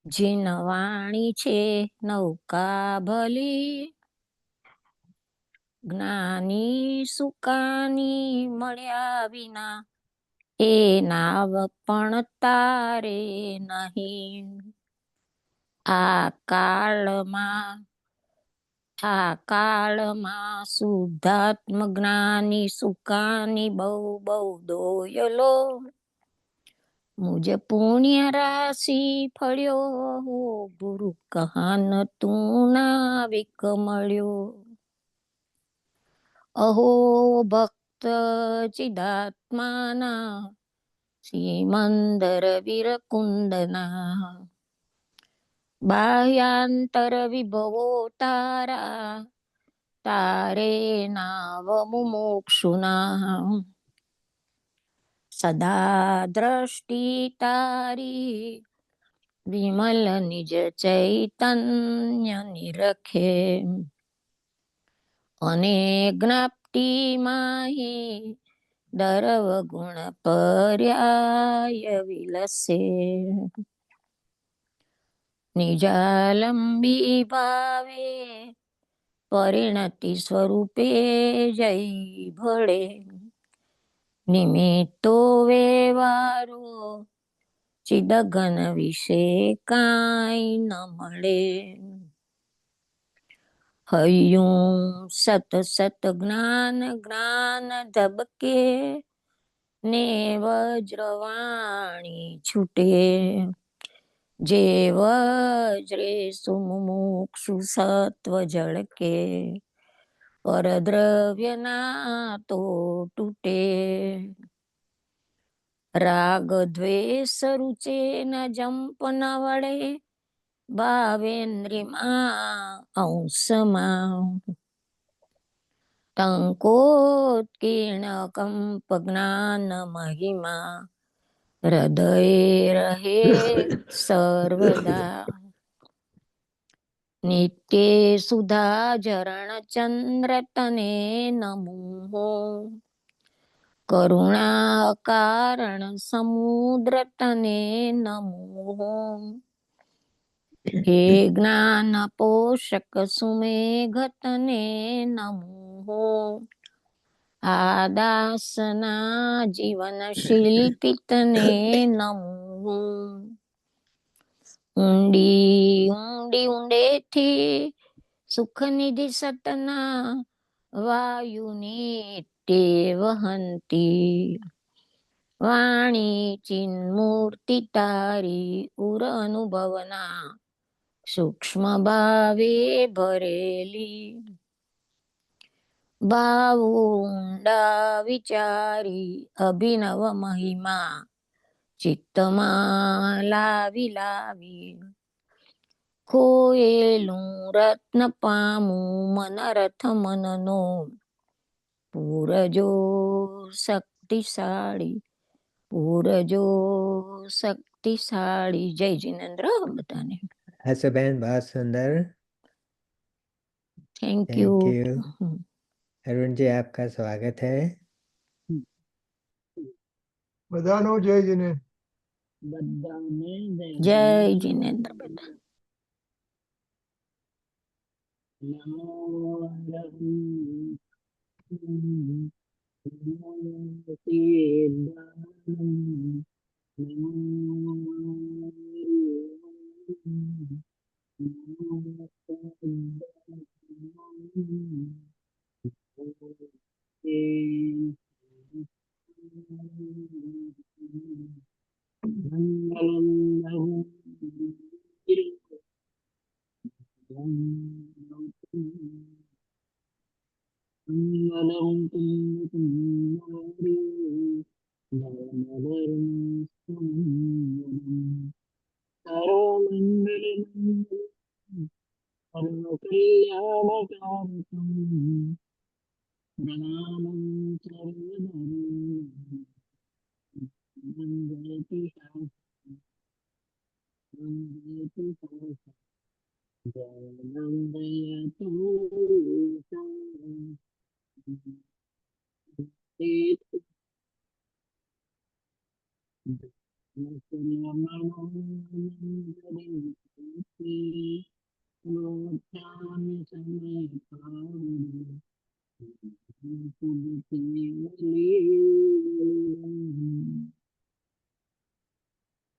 જીનવાણી છે નૌકા ભલી, જ્ઞાની સુકાની મળ્યા વિના એ નાવ પણ તારે નહીં. આ કાળમાં શુદ્ધાત્મ જ્ઞાની સુકાની બહુ બહુ દોયલો, મુझे પુણ્ય રાશિ ફળ્યો, ગુરુ કહાન તું નાવિક મળ્યો. અહો ભક્ત ચિદાત્માના શ્રીમંદર વીરકુંડના, બાહ્યાંતર વિભવો તારા, તારે નાવ મુમુક્ષુના. સદા દ્રષ્ટિ તારી વિમલ નિજ ચૈતન્ય નિરખે, અને જ્ઞાપ્તિ માહી દરવ ગુણ પર્યાય વિલસે. નિજાલંબી ભાવે પરિણતિ સ્વરૂપે જય ભળે, નિમિત્તો વ્યવહારો ચિદગન વિશે કાંઈ ન મળે. હૈયું સત સત જ્ઞાન જ્ઞાન ધબકે, ને વજ્રવાણી છૂટે, જે વજ્રે સુમુક્ષુ સત્વ જળકે, પરદ્રવ્યના તો તૂટે. રાગ દ્વેષ રૂચે ન જંપ ન વળે, ભાવેન્દ્રિમાં અંશમાં. ટંકોત્કીર્ણ કંપ જ્ઞાન મહિમા, હૃદય રહે સર્વદા. નિત્ય સુધા ઝરણ ચંદ્ર તને નમો, કરુણા કારણ સમુદ્ર તને નમો. હે જ્ઞાન પોષક સુમેઘ તને નમો, આ દાસના જીવન શિલ્પી તને નમો. ઊંડી ઊંડી ઊંડેથી સુખ નિધિ સતના વાયુની તે વહંતી, વાણી ચિન્મૂર્તિ તારી ઉર અનુભવના સૂક્ષ્મ ભાવે ભરેલી. ભાવ ઊંડા વિચારી અભિનવ મહિમા ચિત્તમાં લાવી લાવી, ખોયેલું રત્ન પામું મનરથ મનનો, પૂરજો શક્તિશાળી પૂરજો શક્તિશાળી. જય જીનેન્દ્ર બધાને. હસબેન बहुत सुंदर, thank thank you. You. Arun ji आपका स्वागत है। બધાનો જય જીને. જય જીનેન્દ્ર બેટા.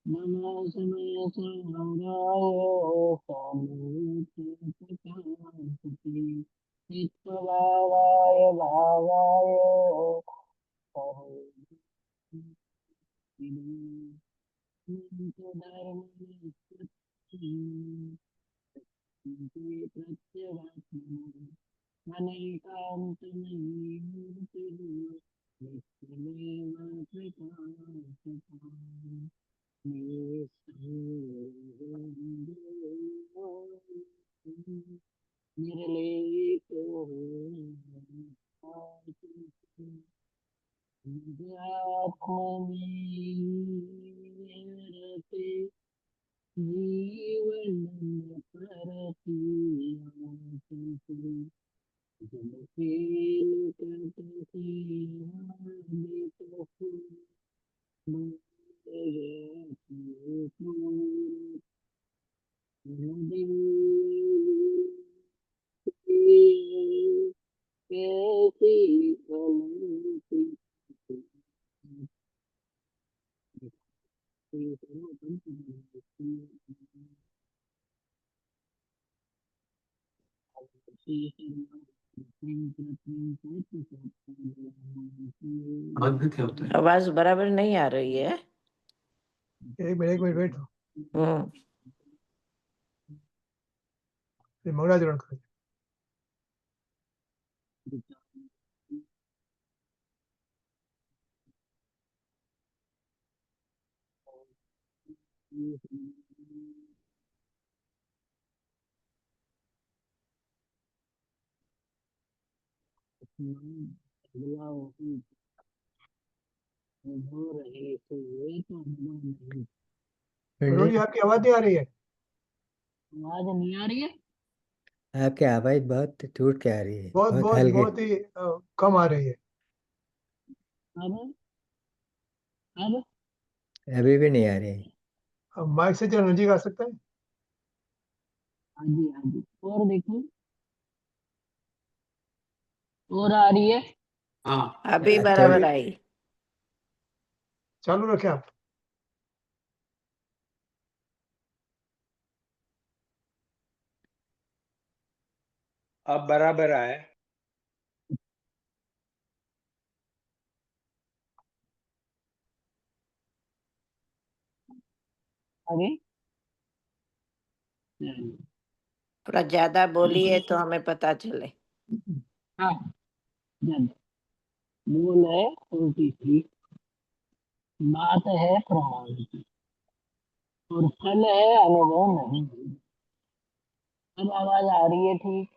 नमो समय संहाराय सामूर्तिप्रकाशते चित्तभावाय भावाय निर्लेप जीवन परति आवाज बराबर नहीं आ रही है। एक मिनट वेट मंगलाचरण करें। अरुण जी आपकी आवाज नहीं आ रही है। आवाज नहीं आ रही है। आपकी आवाज बहुत टूट के आ रही है, बहुत बहुत बहुत हल्के। बहुत ही कम आ रही है। अब अब अभी भी नहीं आ रही है। अब माइक से जरा नजदीक आ सकता है। हाँ जी हाँ जी, और देखो और आ रही है। हाँ अभी अच्छा, बराबर आई। चालू रखें आप। अब बराबर आए। अरे थोड़ा ज्यादा बोलिए तो हमें पता चले। हाँ ज्यादा बोल है उल्टी सी, बात है प्रमाण की और फल है अनुभव नहीं। अब आवाज आ रही है ठीक।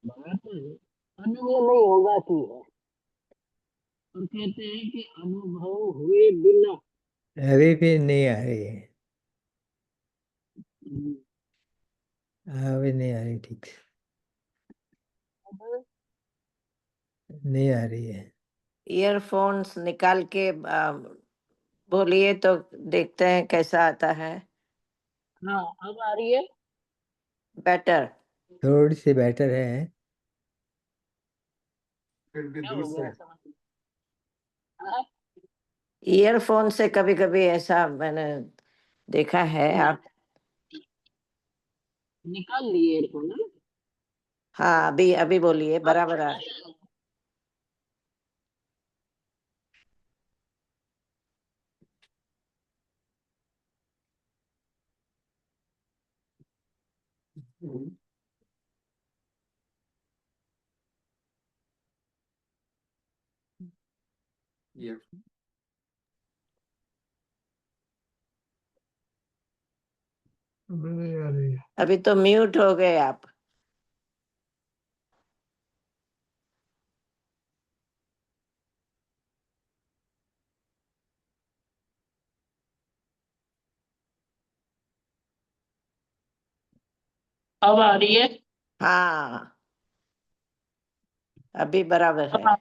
बात है अनुभव नहीं होगा की है, और कहते हैं कि अनुभव हुए बिना अभी भी नहीं आ रही है। अभी नहीं आ रही ठीक से, नहीं आ रही है। ईयरफोन्स निकाल के बोलिए तो देखते हैं कैसा आता है। हाँ अब आ रही है बेटर। थोड़ी सी बेटर है। क्या हो गया समझ? हाँ? ईयरफोन से कभी कभी ऐसा मैंने देखा है। आप निकाल लिए ईयरफोन? हाँ अभी अभी बोलिए बराबर आ नहीं आ रही है। अभी तो म्यूट हो गए आप। अब आ रही है? हाँ अभी बराबर है।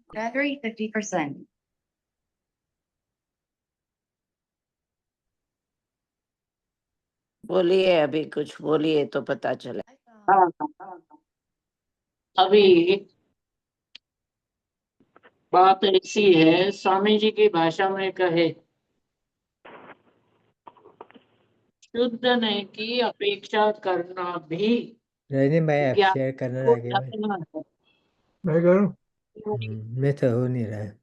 Battery 50%. बोलिए, अभी कुछ बोलिए तो पता चले। हाँ, अभी बात ऐसी है, स्वामी जी की भाषा में कहे, शुद्ध ने की अपेक्षा करना भी रजनी भाई आप ज्ञान शेयर करना को आगे में। रखना है। मैं करूँ? मैं तो हो नहीं रहा है।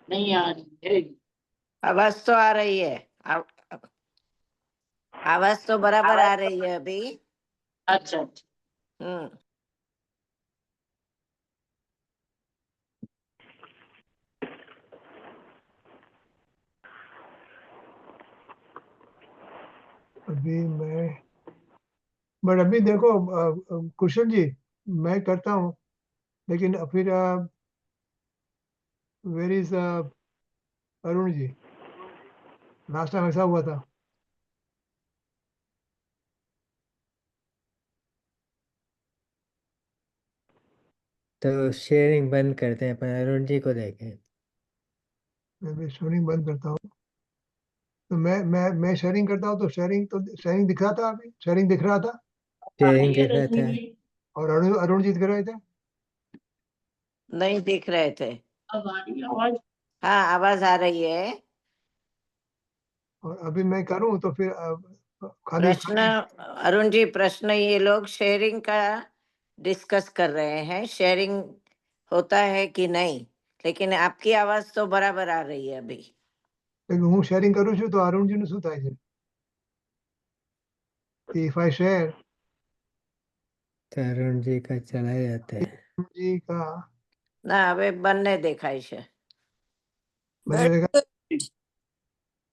नहीं आ रही है। आवाज तो आ रही है, आवाज तो बराबर आ रही है अभी। अच्छा अच्छा। हम्म। अभी मैं, बट अभी देखो कुशल जी, मैं करता हूँ, लेकिन फिर where is Arun ji? Last time ऐसा हुआ था। तो शेयरिंग बंद करते हैं, अपन अरुण जी को देखें। मैं भी शेयरिंग बंद करता हूँ। तो मैं शेयरिंग करता हूँ, तो शेयरिंग दिख रहा था, अभी शेयरिंग दिख रहा था, शेयरिंग दिख रहा था। और अरुण अरुण जी दिख रहे थे। नहीं दिख रहे थे। अब आ रही है आवाज? हाँ, आवाज आ रही है। और अभी मैं करूँ तो फिर खाली प्रश्न, अरुण जी, प्रश्न ये लोग शेयरिंग का डिस्कस कर रहे हैं, शेयरिंग होता है कि नहीं, लेकिन आपकी आवाज तो बराबर आ रही है अभी। लेकिन હું શેરિંગ કરું છું તો અરુણજીનું શું થાય છે? इफ आई शेयर तो अरुण जी का चला जाता है। जी का ना, હવે બંને દેખાય છે। मैंने देखा,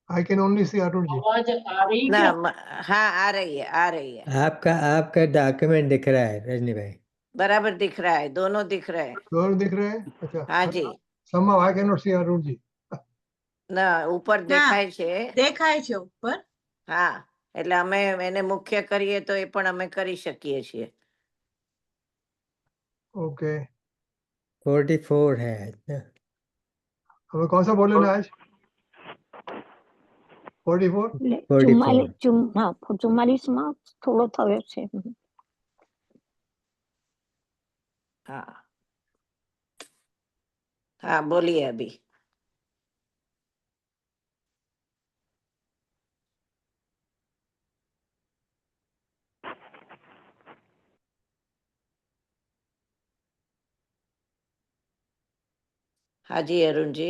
आई कैन ओनली सी अरुण जी। आवाज आ रही ना, क्या? हाँ आ रही है, आ रही है, आपका डॉक्यूमेंट दिख रहा है रजनी भाई। बराबर दिख रहा है, दोनों दिख रहे हैं। दोनों दिख रहे हैं? अच्छा, हाँ जी। somehow I cannot see Arun ji. ના, ઉપર દેખાય છે। દેખાય છે ઉપર। હા, એટલે અમે એને મુખ્ય કરીએ તો એ પણ અમે કરી શકીએ છીએ। ओके, 44 है आज ना। हमें कौन सा बोले ना आज? 44? એટલે 44 44માં થોડો થયો છે। हाँ हाँ, बोलिए अभी। हाँ जी अरुण जी।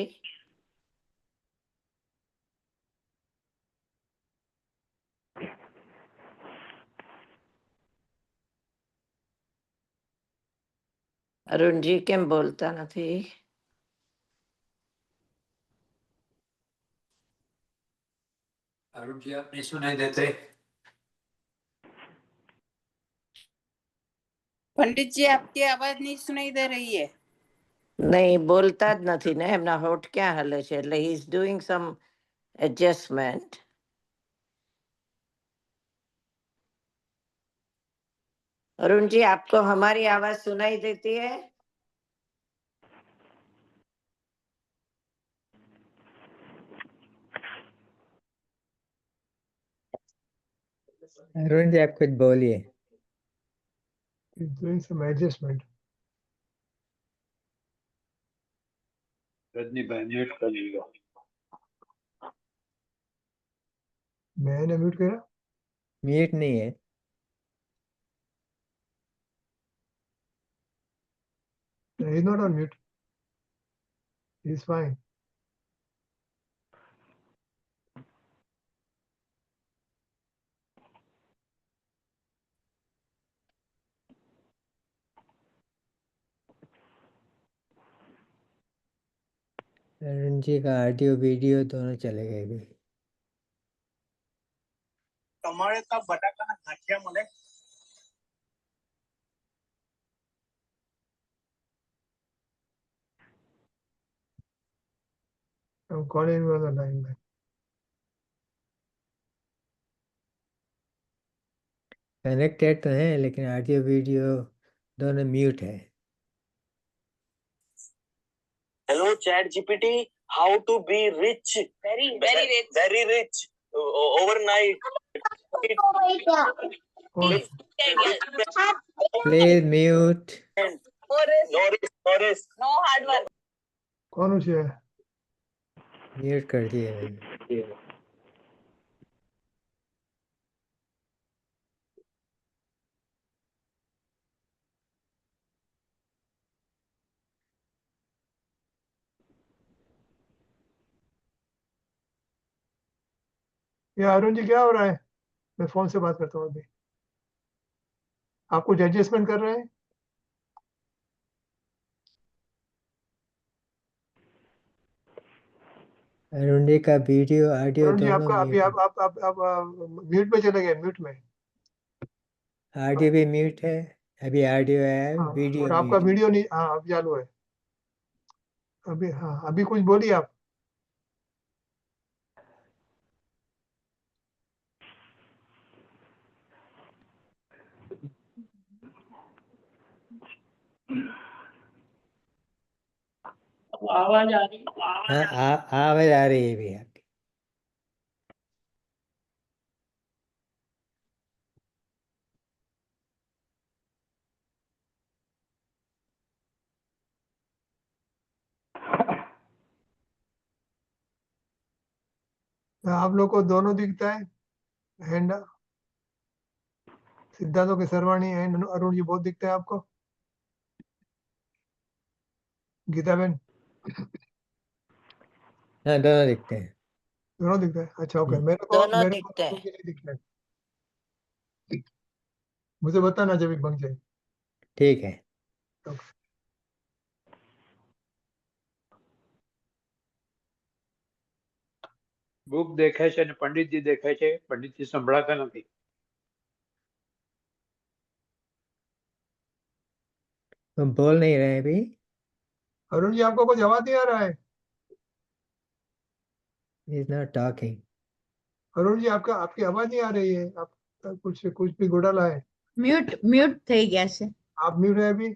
अरुण जी केम बोलता નથી? अरुण जी आप नहीं सुनाई देते? पंडित जी आपकी आवाज नहीं सुनाई दे रही है। नहीं, बोलता જ નથી ને, એમના હોઠ ક્યાં હલે છે, એટલે he is doing some adjustment। Arun ji, आपको हमारी आवाज सुनाई देती है? अरुण जी आप कुछ बोलिए। He's doing some adjustment। Rajni भाई म्यूट कर लीजिए। मैंने म्यूट करा? म्यूट नहीं है। he's not on mute, he's fine। Arun ji का ऑडियो वीडियो दोनों चले गए भी। તમારે ત્યાં બટાકાના ગાંઠિયા મળે? I'm calling you on the line में। कनेक्टेड तो है लेकिन ऑडियो वीडियो दोनों म्यूट है। Hello chat GPT, how to be rich? Very rich. overnight. कौन Please mute. Norris. कौन उसे है? Mute कर दिया मैंने. ये अरुण जी क्या हो रहा है? मैं फोन से बात करता हूँ अभी. आप कुछ एडजस्टमेंट कर रहे हैं? अरुण जी का वीडियो ऑडियो अरुण जी दोनों आपका अभी म्यूट है. आप म्यूट में चले गए, म्यूट में. ऑडियो भी म्यूट है. अभी ऑडियो है, हाँ, वीडियो और आपका म्यूट है. वीडियो नहीं, हाँ अब चालू है. अभी हाँ, अभी कुछ बोलिए आप. अब आवाज आ रही है? हाँ, आवाज आ रही है भी आपकी. आप लोग को दोनों दिखता है हैंड? सिद्धार्थों के सर्वाणी एंड अरुण जी बहुत दिखते हैं आपको? गीता बहन हाँ, दोनों दिखते हैं. दोनों दिखते हैं? अच्छा ओके. दोनों मेरे को दिखते हैं। अरुण जी नहीं दिखते हैं. मुझे बताना जब भी बन जाए. ठीक है. બુક દેખાય છે અને પંડિતજી દેખાય છે. પંડિતજી સંભળાતા નથી. तुम बोल नहीं रहे अभी. अरुण जी आपको कुछ आवाज नहीं आ रहा है? Is not talking. Arun ji आपका आपकी आवाज नहीं आ रही है. आप कुछ कुछ भी घोटाला है. म्यूट म्यूट થઈ ગયા છે. आप म्यूट है अभी.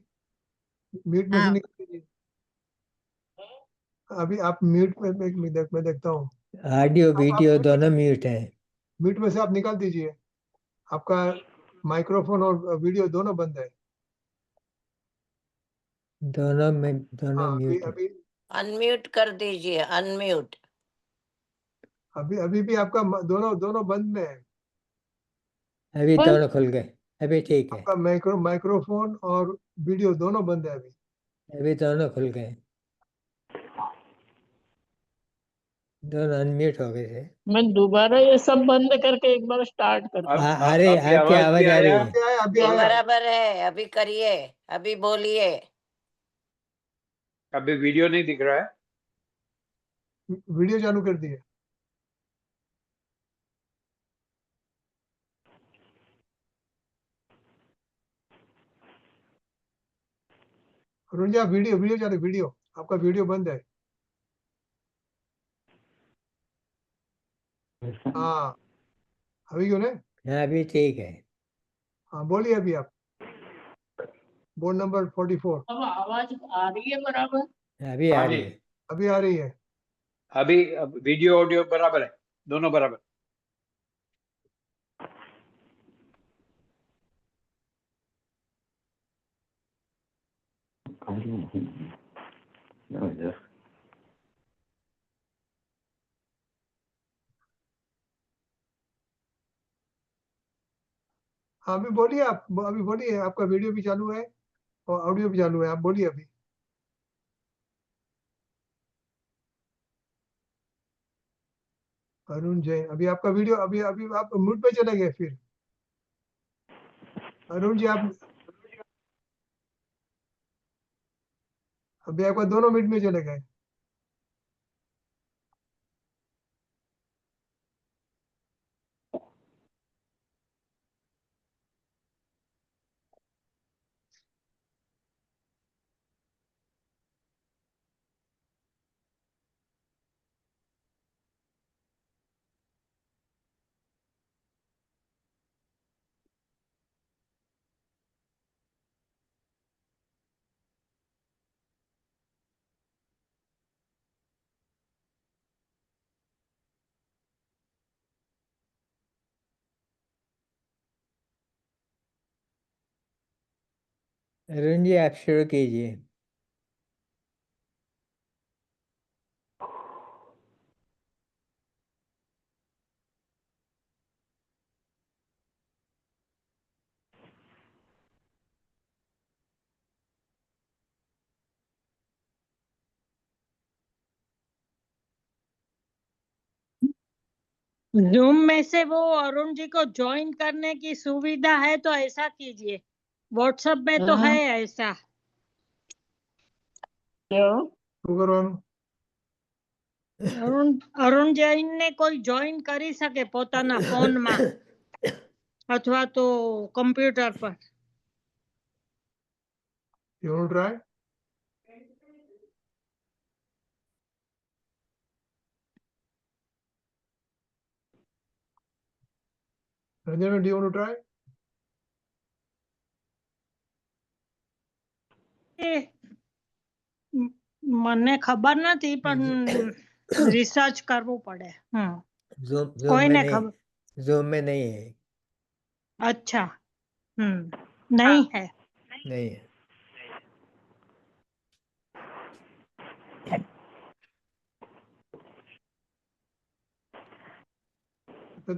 म्यूट में से हाँ निकल दीजिए. अभी आप म्यूट में मैं देखता हूँ. ऑडियो आप वीडियो दोनों म्यूट है. म्यूट में से आप निकाल दीजिए. आपका माइक्रोफोन और वीडियो दोनों बंद है. दोनों में दोनों हाँ अभी म्यूट है. अभी अनम्यूट कर दीजिए, अनम्यूट। अभी अभी भी आपका दोनों दोनों बंद में है. अभी दोनों खुल गए. अभी ठीक है. आपका माइक्रोफोन और वीडियो दोनों बंद है अभी. अभी दोनों खुल गए. दोनों अनम्यूट हो गए थे. मैं दोबारा ये सब बंद करके एक बार स्टार्ट करता हूँ। अरे आपकी आपकी आवाज आवाज भी आ रही आया? है. अभी आया अभी ये आया. बराबर है, अभी करिए, अभी बोलिए। अभी वीडियो नहीं दिख रहा है. वीडियो चालू कर दिए. अरुण जी आप वीडियो वीडियो चालू, वीडियो आपका वीडियो बंद है. हाँ अभी क्यों नहीं? हाँ, अभी ठीक है. हाँ बोलिए अभी आप. Board number 44. अब आवाज आ रही है बराबर? अभी आ हाँ रही जी. है. अभी आ रही है. अभी वीडियो ऑडियो बराबर है. दोनों बराबर. हाँ अभी बोलिए आप. अभी बोलिए. आपका वीडियो भी चालू है और ऑडियो भी चालू है. आप बोलिए अभी. अरुण जैन अभी आपका वीडियो अभी अभी आप म्यूट पे चले गए फिर. अरुण जी आप अभी आपका दोनों म्यूट में चले गए. अरुण जी आप शुरू कीजिए। जूम में से वो अरुण जी को ज्वाइन करने की सुविधा है तो ऐसा कीजिए, व्हाट्सएप में तो है ऐसा। क्यों? शुगर ऑन અરુણ જૈનને કોઈ જોઈન કરી શકે પોતાના ફોનમાં અથવા તો કમ્પ્યુટર પર. you want to try Ranjana, do you want to try એ મને ખબર નથી પણ રિસર્ચ કરવું પડે. जूम કોઈને में ખબર. नहीं, जूम में नहीं है। अच्छा. नहीं है. नहीं है।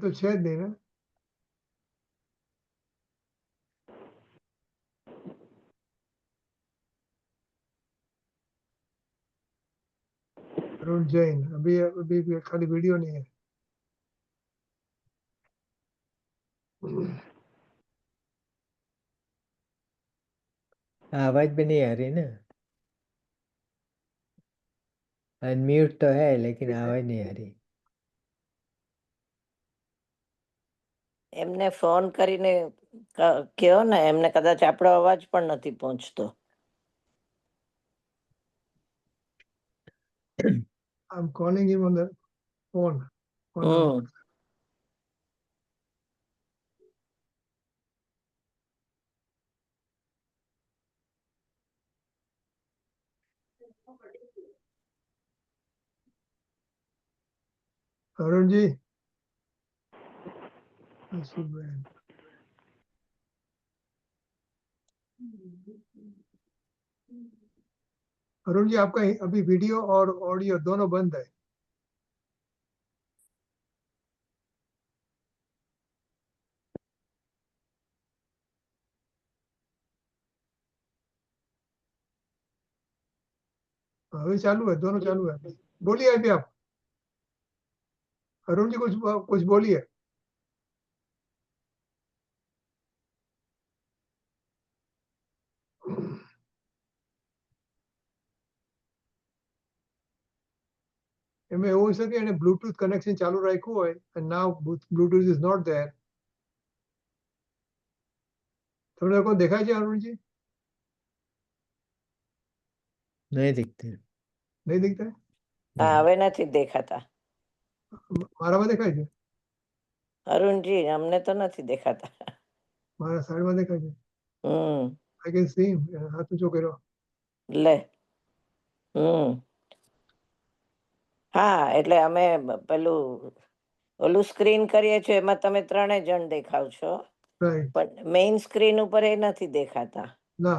तो शायद नहीं ना अरुण जैन अभी अभी भी खाली वीडियो नहीं है आवाज भी नहीं आ रही ना। अनम्यूट तो है लेकिन आवाज नहीं आ रही। એમને ફોન કરીને કયો ને, એમને કદાચ આપણો અવાજ પણ નથી પહોંચતો. I'm calling him on the phone. હમ. अरुण जी सुबह अरुण जी आपका अभी वीडियो और ऑडियो दोनों बंद है अभी चालू है दोनों चालू है बोलिए अभी आप अरुण जी कुछ बोलिए એમાં એવું હોય શકે એને બ્લૂટૂથ કનેક્શન ચાલુ રાખ્યું હોય and now Bluetooth is not there તમને કોઈ દેખાય છે અરુણજી नहीं दिखते। नहीं दिखता है હા, હવે નથી દેખાતા. મારામાં દેખાય છે અરુણજી અમને તો નથી દેખાતા. મારા સાઈડમાં દેખાય છે હમ. I can see him હાથ ઊંચો કર્યો લે. હા, એટલે અમે પેલું ઓલું સ્ક્રીન કરીએ છીએ એમાં તમે 3 જણ દેખાવ છો, રાઈટ પણ મેઇન સ્ક્રીન ઉપર એ નથી દેખાતા. ના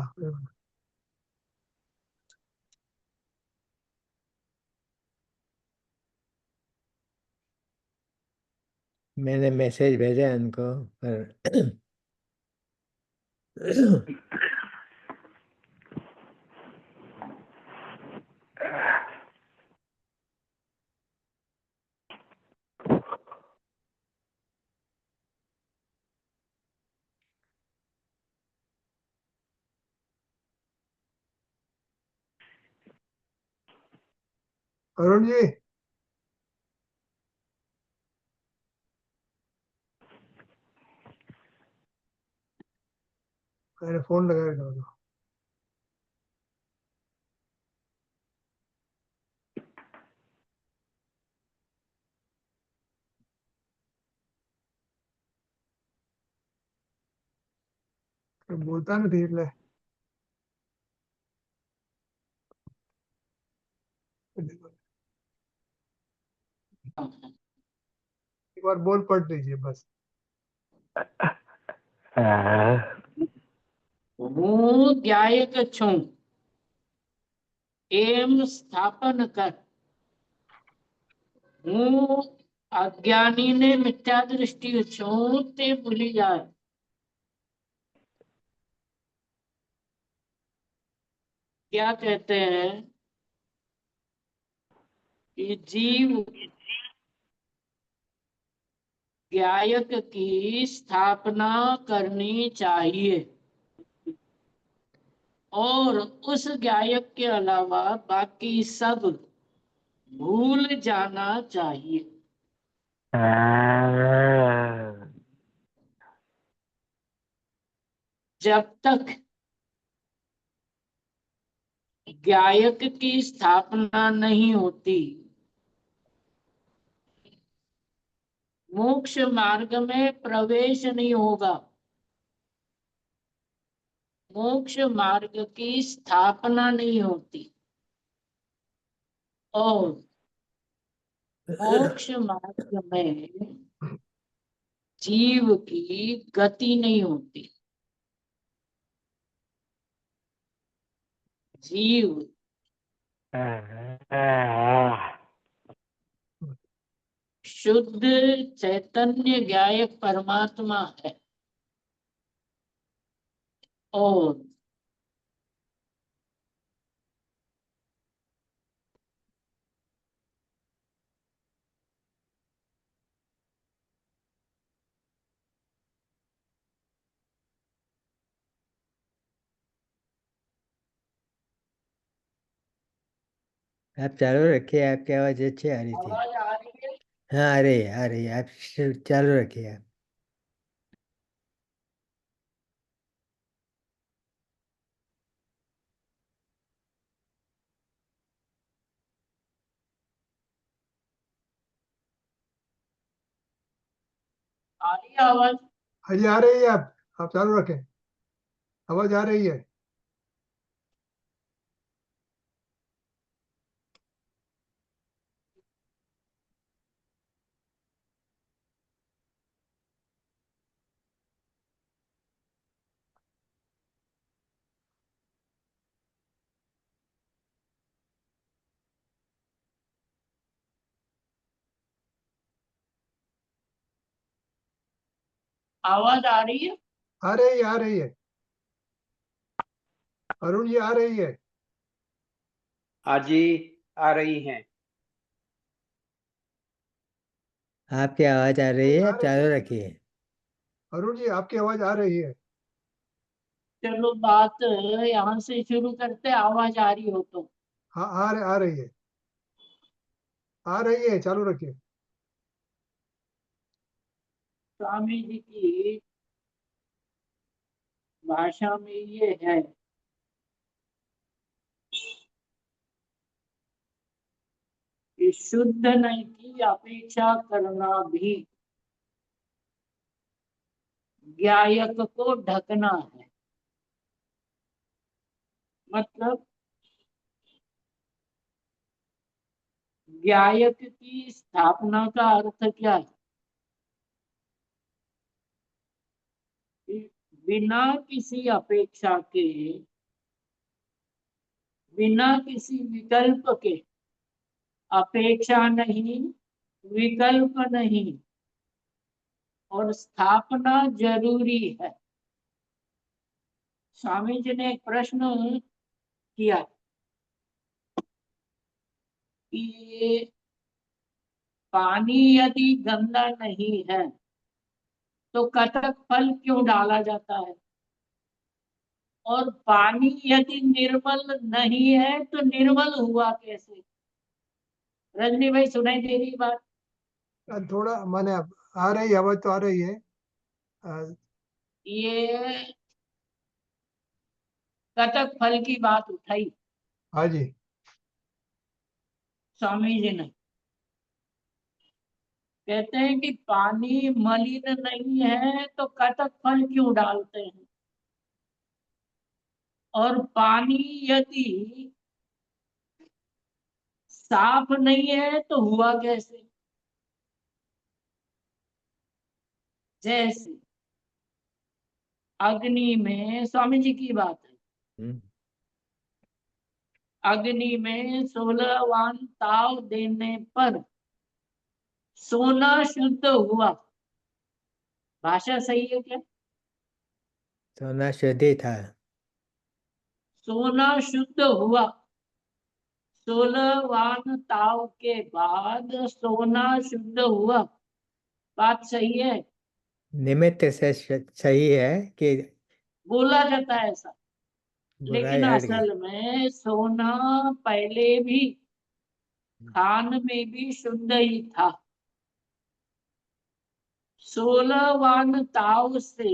मैंने मैसेज भेजा उनको पर અરુણ जी मैंने फोन लगाया था बोलता नहीं એટલે एक बार बोल पढ़ लीजिए बस હું ગાયક છું એમ સ્થાપન કર. હું અજ્ઞાનીને મિથ્યા દૃષ્ટિ છું તે ભૂલી જાય. क्या कहते हैं कि जीव गायक की स्थापना करनी चाहिए और उस गायक के अलावा बाकी सब भूल जाना चाहिए. जब तक गायक की स्थापना नहीं होती मोक्ष मार्ग में प्रवेश नहीं होगा. मोक्ष मार्ग की स्थापना नहीं होती और मोक्ष मार्ग में जीव की गति नहीं होती. जीव शुद्ध चैतन्य गायक परमात्मा है और आप चालू रखिए, आपकी आवाज अच्छी आ रही थी। आवाज आ रही है. हाँ, आ रही है, आ रही है। आप चालू रखिए आप। आ रही है आवाज. हाँ जी, आ रही है। आप चालू रखें, आवाज आ रही है। आवाज आ रही है. आ रही है, आ रही है। अरुण जी, आ रही है। हाँ जी, आ रही हैं। आपकी आवाज आ रही है, आ आप रही चालू है। रखिए। अरुण जी, आपकी आवाज आ रही है। चलो बात यहाँ से शुरू करते, आवाज आ रही हो तो. हाँ, आ रही है, आ रही है, चालू रखिए। स्वामी जी की भाषा में ये है कि शुद्ध नहीं की अपेक्षा करना भी गायक को ढकना है. मतलब गायक की स्थापना का अर्थ क्या है कि बिना किसी अपेक्षा के, बिना किसी विकल्प के, अपेक्षा नहीं, विकल्प नहीं, और स्थापना जरूरी है. स्वामी जी ने एक प्रश्न किया कि पानी यदि गंदा नहीं है तो कटक फल क्यों डाला जाता है, और पानी यदि निर्मल नहीं है तो निर्मल हुआ कैसे. रजनी भाई सुनाई दे रही बात. थोड़ा माने आ रही है, आवाज तो आ रही है। ये कटक फल की बात उठाई हाँ जी। स्वामी जी ने. कहते हैं कि पानी मलिन नहीं है तो कटक फल क्यों डालते हैं, और पानी यदि साफ नहीं है तो हुआ कैसे. जैसे अग्नि में, स्वामी जी की बात है, हम्म, अग्नि में 16 वान ताव देने पर सोना शुद्ध हुआ। भाषा सही है क्या? सोना शुद्धि था। सोना शुद्ध हुआ। 16 वान ताव के बाद सोना शुद्ध हुआ। बात सही है? निमित्त से सही है कि बोला जाता है ऐसा, बुराई लेकिन हट गई। असल में सोना पहले भी खान में भी शुद्ध ही था। 16 वान ताव से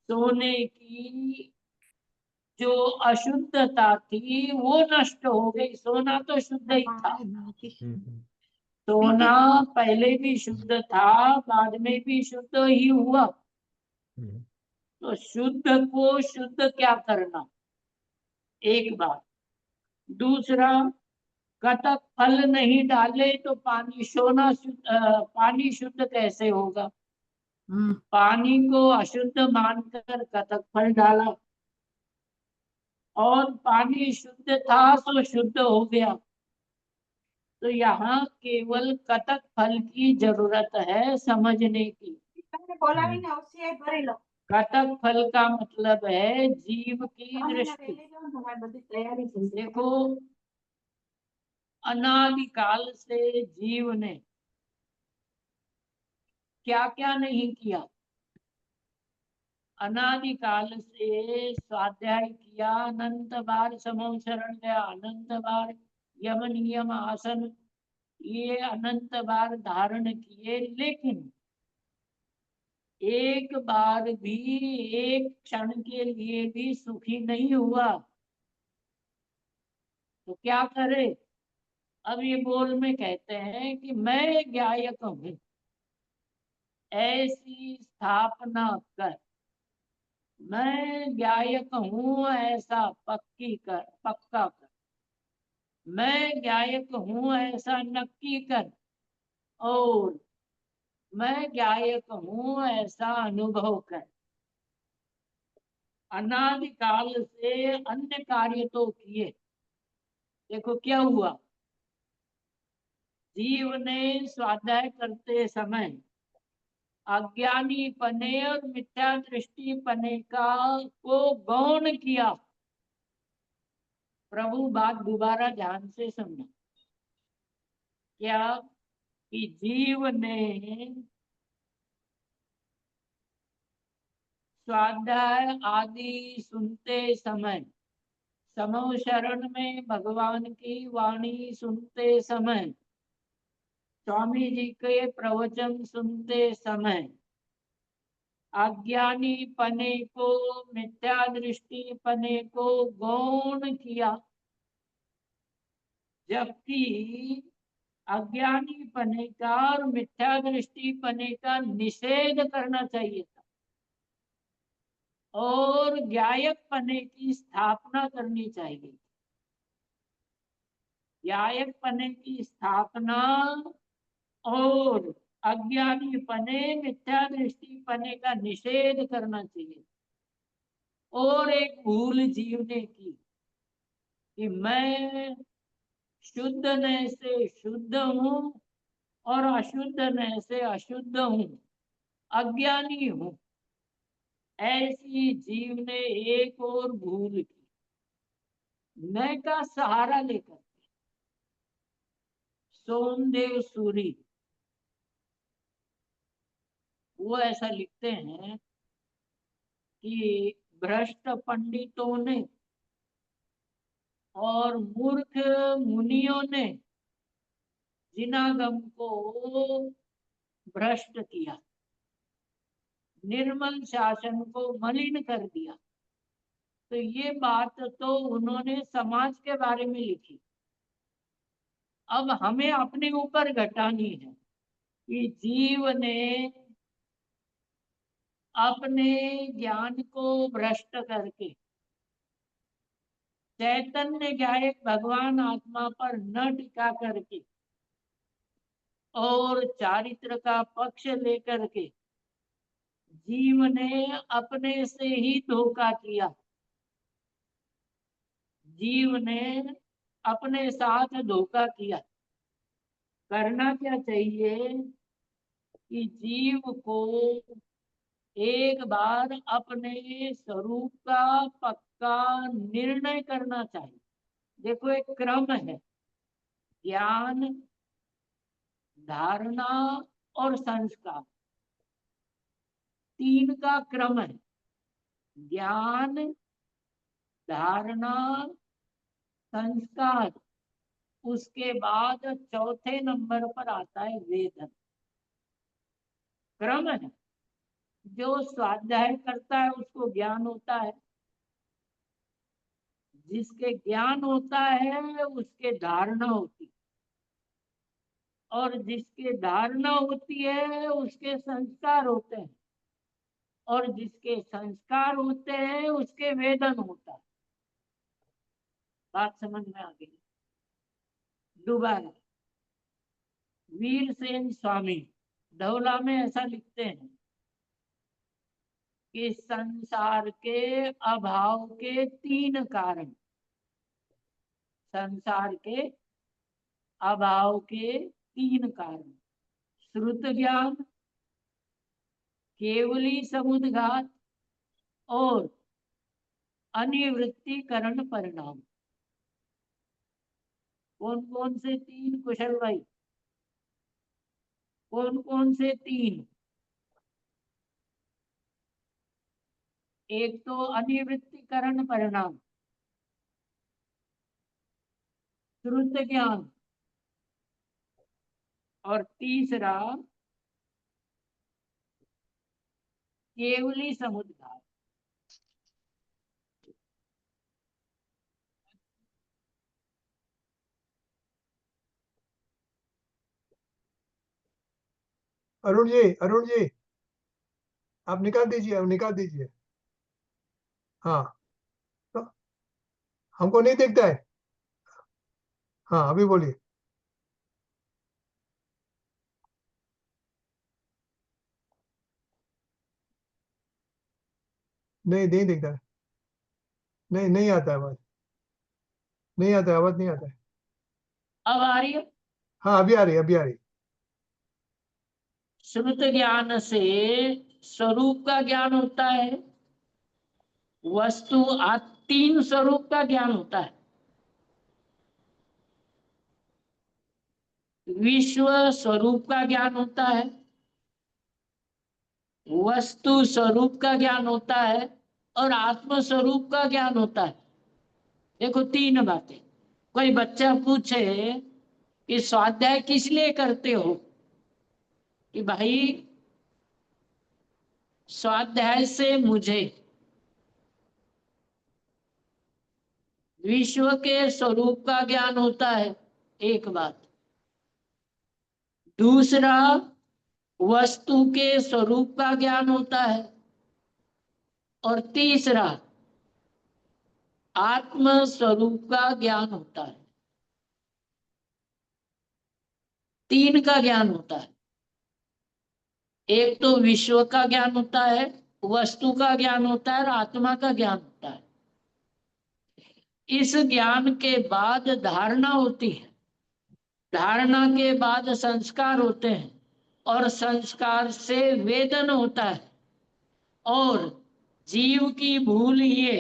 सोने की जो अशुद्धता थी वो नष्ट हो गई। सोना तो शुद्ध ही था। सोना पहले भी शुद्ध था, बाद में भी शुद्ध ही हुआ। तो शुद्ध को शुद्ध क्या करना, एक बात। दूसरा, कटक फल नहीं डाले तो पानी पानी शुद्ध कैसे होगा? पानी को अशुद्ध मानकर कटक फल डाला और पानी शुद्ध था तो शुद्ध हो गया। तो यहाँ केवल कटक फल की जरूरत है समझने की। कटक फल का मतलब है जीव की दृष्टि। देखो, अनादिकाल से जीव ने क्या क्या नहीं किया। अनादिकाल से स्वाध्याय किया, अनंत बार समूह शरण गया, अनंत बार यम नियम आसन ये अनंत बार धारण किए, लेकिन एक बार भी, एक क्षण के लिए भी सुखी नहीं हुआ। तो क्या करे? अब ये बोल में कहते हैं कि मैं ज्ञायक हूं, ऐसी स्थापना कर। मैं ज्ञायक हूं ऐसा पक्का कर। मैं ज्ञायक हूं ऐसा नक्की कर। और मैं ज्ञायक हूं ऐसा अनुभव कर। अनादिकाल से अन्य कार्य तो किए। देखो क्या हुआ, जीव ने स्वाध्याय करते समय अज्ञानी पने और मिथ्या दृष्टि पने को गौण किया। प्रभु बात दोबारा ध्यान से सुनना। क्या कि जीव ने स्वाध्याय आदि सुनते समय, समूह शरण में भगवान की वाणी सुनते समय, स्वामी जी के प्रवचन सुनते समय अज्ञानी पने को, मिथ्या दृष्टि पने को गौण किया। जबकि अज्ञानी पने का और मिथ्या दृष्टि पने का निषेध करना चाहिए था और ज्ञायक पने की स्थापना करनी चाहिए। ज्ञायक पने की स्थापना और अज्ञानी पने, मिथ्या दृष्टि पने का निषेध करना चाहिए। और एक भूल जीव ने की कि मैं शुद्धने से शुद्ध हूं और अशुद्धने से अशुद्ध हूं, अज्ञानी हूं। ऐसी जीव ने एक और भूल की। मैं का सहारा लेकर सोमदेव सूरी वो ऐसा लिखते हैं कि भ्रष्ट पंडितों ने और मूर्ख मुनियों ने जिनागम को भ्रष्ट किया, निर्मल शासन को मलिन कर दिया। तो ये बात तो उन्होंने समाज के बारे में लिखी। अब हमें अपने ऊपर घटानी है कि जीव ने अपने ज्ञान को भ्रष्ट करके चैतन्य ज्ञायक भगवान आत्मा पर न टिका करके और चारित्र का पक्ष लेकर के जीव ने अपने से ही धोखा किया, जीव ने अपने साथ धोखा किया। करना क्या चाहिए कि जीव को एक बार अपने स्वरूप का पक्का निर्णय करना चाहिए। देखो एक क्रम है, ज्ञान, धारणा और संस्कार, तीन का क्रम है। ज्ञान, धारणा, संस्कार, उसके बाद चौथे नंबर पर आता है वेदन। क्रम है। जो स्वाध्याय करता है उसको ज्ञान होता है, जिसके ज्ञान होता है उसके धारणा होती है, और जिसके धारणा होती है उसके संस्कार होते हैं, और जिसके संस्कार होते हैं उसके वेदन होता है। बात समझ में आ गई? दोबारा, वीरसेन स्वामी धौला में ऐसा लिखते हैं कि संसार के अभाव के तीन कारण, संसार के अभाव के तीन कारण, श्रुत ज्ञान, केवली समुद्घात और अनिवृत्तिकरण परिणाम। कौन कौन से तीन कुशल भाई? कौन कौन से तीन? एक तो अनिवृत्तिकरण परिणाम, श्रुत ज्ञान, और तीसरा केवली समुद्घात। अरुण जी आप निकाल दीजिए, अब निकाल दीजिए। हाँ, तो हमको नहीं दिखता है। हाँ अभी बोलिए। नहीं नहीं दिखता है, नहीं नहीं आता है आवाज, नहीं आता है, आवाज नहीं आता है। अब आ रही है? हाँ अभी आ रही है, अभी आ रही है। श्रुत ज्ञान से स्वरूप का ज्ञान होता है, वस्तु तीन स्वरूप का ज्ञान होता है। विश्व स्वरूप का ज्ञान होता है, वस्तु स्वरूप का ज्ञान होता है, और आत्म स्वरूप का ज्ञान होता है। देखो तीन बातें। कोई बच्चा पूछे कि स्वाध्याय किस लिए करते हो, कि भाई स्वाध्याय से मुझे विश्व के स्वरूप का ज्ञान होता है, एक बात। दूसरा, वस्तु के स्वरूप का ज्ञान होता है, और तीसरा आत्म स्वरूप का ज्ञान होता है। तीन का ज्ञान होता है। एक तो विश्व का ज्ञान होता है, वस्तु का ज्ञान होता है, और आत्मा का ज्ञान होता है। इस ज्ञान के बाद धारणा होती है, धारणा के बाद संस्कार होते हैं, और संस्कार से वेदन होता है। और जीव की भूल ये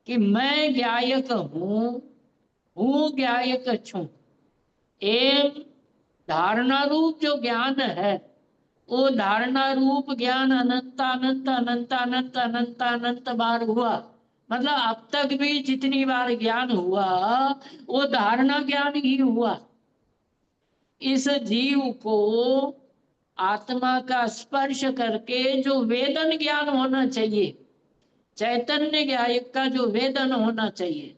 कि मैं ज्ञायक हूं ज्ञायक छू। एवं धारणा रूप जो ज्ञान है, वो धारणा रूप ज्ञान अनंत अनंत अनंत अनंत अनंत अनंत बार हुआ। मतलब अब तक भी जितनी बार ज्ञान हुआ वो धारणा ज्ञान ही हुआ। इस जीव को आत्मा का स्पर्श करके जो वेदन ज्ञान होना चाहिए, चैतन्य ज्ञायक का जो वेदन होना चाहिए,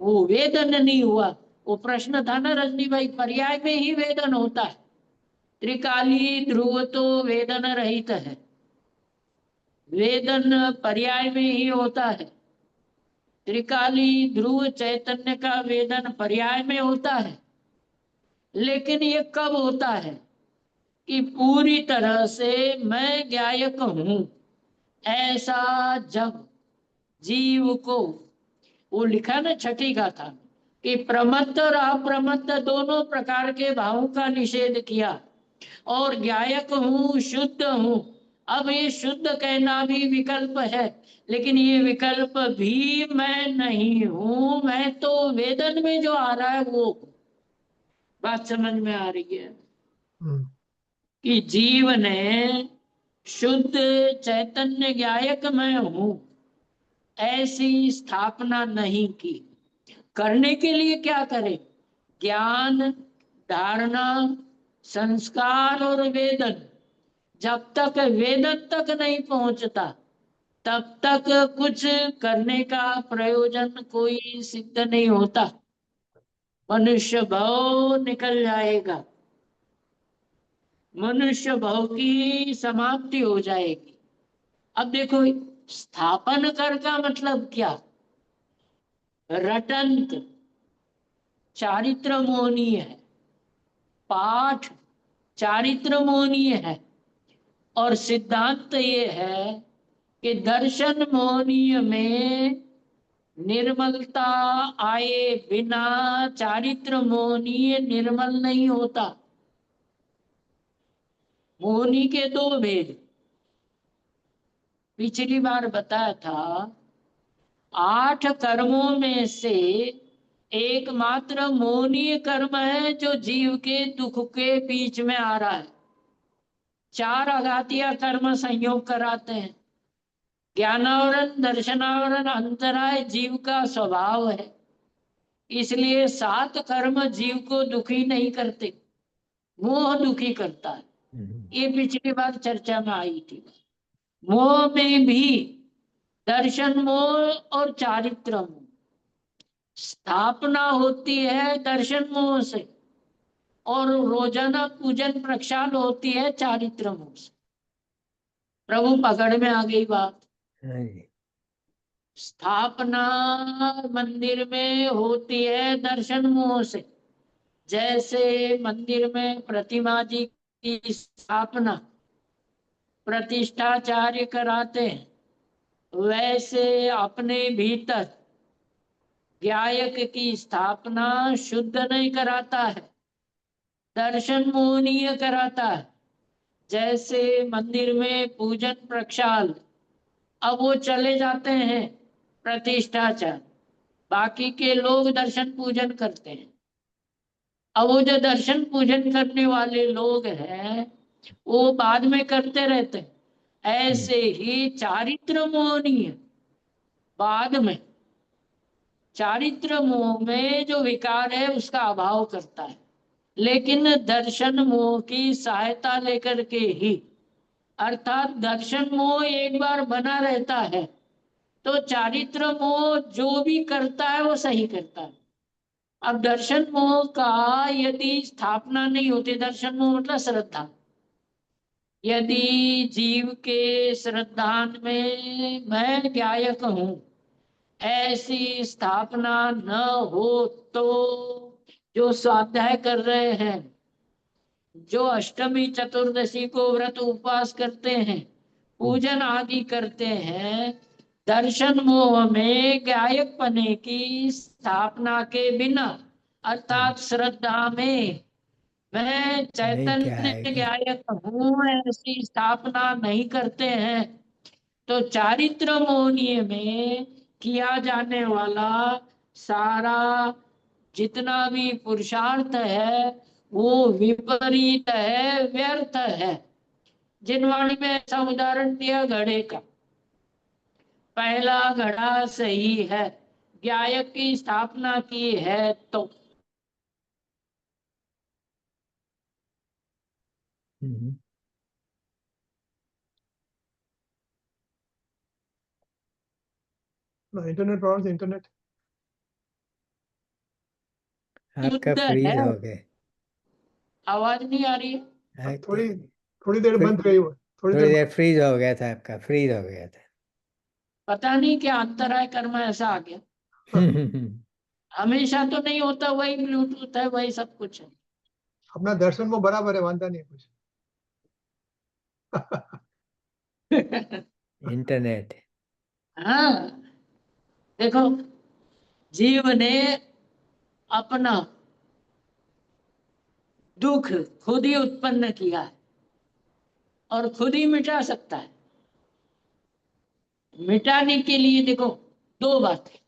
वो वेदन नहीं हुआ। वो प्रश्न था ना रजनी भाई, पर्याय में ही वेदन होता है। त्रिकाली ध्रुव तो वेदन रहित है, वेदन पर्याय में ही होता है। त्रिकाली ध्रुव चैतन्य का वेदन पर्याय में होता है, लेकिन ये कब होता है? कि पूरी तरह से मैं गायक हूं, ऐसा जब जीव को, वो लिखा ना छठी गाथा कि प्रमत्त और अप्रमत्त दोनों प्रकार के भावों का निषेध किया और गायक हूं, शुद्ध हूं। अब ये शुद्ध कहना भी विकल्प है, लेकिन ये विकल्प भी मैं नहीं हूं, मैं तो वेदन में जो आ रहा है वो। बात समझ में आ रही है कि जीव ने शुद्ध चैतन्य गायक मैं हूं ऐसी स्थापना नहीं की। करने के लिए क्या करे? ज्ञान, धारणा, संस्कार और वेदन। जब तक वेदन तक नहीं पहुंचता तब तक कुछ करने का प्रयोजन कोई सिद्ध नहीं होता। मनुष्य भाव निकल जाएगा, मनुष्य भाव की समाप्ति हो जाएगी। अब देखो, स्थापन कर का मतलब क्या? रटंत चारित्र मोहनीय है, पाठ चारित्र मोहनीय है, और सिद्धांत ये है कि दर्शन मोहनीय में निर्मलता आए बिना चारित्र मोहनीय निर्मल नहीं होता। मोहनी के दो भेद पिछली बार बताया था। 8 कर्मों में से एकमात्र मोहनीय कर्म है जो जीव के दुख के बीच में आ रहा है। 4 आघातीय कर्म संयोग कराते हैं। ज्ञानावरण, दर्शनावरण, अंतराय जीव का स्वभाव है, इसलिए 7 कर्म जीव को दुखी नहीं करते, मोह दुखी करता है। ये पिछली बार चर्चा में आई थी। मोह में भी दर्शन मोह और चारित्र मोह। स्थापना होती है दर्शन मोह से और रोजाना पूजन प्रक्षाल होती है चारित्र मोह से। प्रभु पकड़ में आ गई बात। स्थापना मंदिर में होती है दर्शन मोह से। जैसे मंदिर में प्रतिमा जी की स्थापना प्रतिष्ठाचार्य कराते हैं, वैसे अपने भीतर गायक की स्थापना शुद्ध नहीं कराता है, दर्शन मोहनीय कराता है। जैसे मंदिर में पूजन प्रक्षाल, अब वो चले जाते हैं प्रतिष्ठाचार्य, बाकी के लोग दर्शन पूजन करते हैं। अब वो जो दर्शन पूजन करने वाले लोग हैं वो बाद में करते रहते हैं। ऐसे ही चारित्र मोहनीय बाद में, चारित्र मोह में जो विकार है उसका अभाव करता है, लेकिन दर्शन मोह की सहायता लेकर के ही, अर्थात दर्शन मोह एक बार बना रहता है तो चारित्र मोह जो भी करता है वो सही करता है। अब दर्शन मोह का यदि स्थापना नहीं होती, दर्शन मोह मतलब श्रद्धा, यदि जीव के श्रद्धान में मैं गायक हूं ऐसी स्थापना न हो तो जो स्वाध्याय कर रहे हैं, जो अष्टमी चतुर्दशी को व्रत उपवास करते हैं, पूजन आदि करते हैं, दर्शन मोह में गायक पने की स्थापना के बिना, अर्थात श्रद्धा में मैं चैतन्य गायक हूँ ऐसी स्थापना नहीं करते हैं, तो चारित्र मोहनीय में किया जाने वाला सारा जितना भी पुरुषार्थ है वो विपरीत है, व्यर्थ है। जिनवाणी में ऐसा उदाहरण दिया घड़े का, पहला घड़ा सही है, गायक की स्थापना की है तो। इंटरनेट प्रॉब्लम, इंटरनेट आपका शुद्ध फ्रीज है, हो गए। आवाज नहीं आ रही है। थोड़ी थोड़ी देर बंद गई वो, थोड़ी थोड़ी देर देर फ्रीज हो गया था, आपका फ्रीज हो गया था। पता नहीं क्या अंतराय कर्म ऐसा आ गया। हमेशा तो नहीं होता, वही ब्लूटूथ है, वही सब कुछ है। अपना दर्शन वो बराबर है, वांधा नहीं कुछ। इंटरनेट। हाँ, देखो जीव ने अपना दुख खुद ही उत्पन्न किया है और खुद ही मिटा सकता है। मिटाने के लिए देखो दो बातें,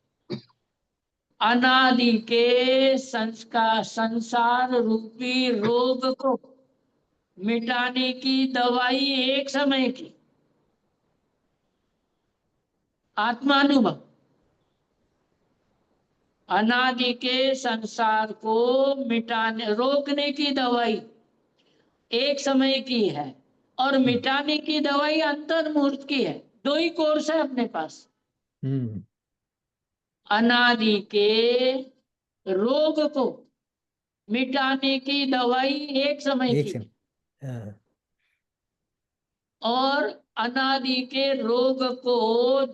अनादि के संसार रूपी रोग को मिटाने की दवाई एक समय की आत्मानुभव, अनादि के संसार को मिटाने रोकने की दवाई एक समय की है और मिटाने की दवाई अंतर्मुहूर्त की है। दो ही कोर्स है अपने पास। अनादि के रोग को मिटाने की दवाई एक समय एक की से हाँ। और अनादि के रोग को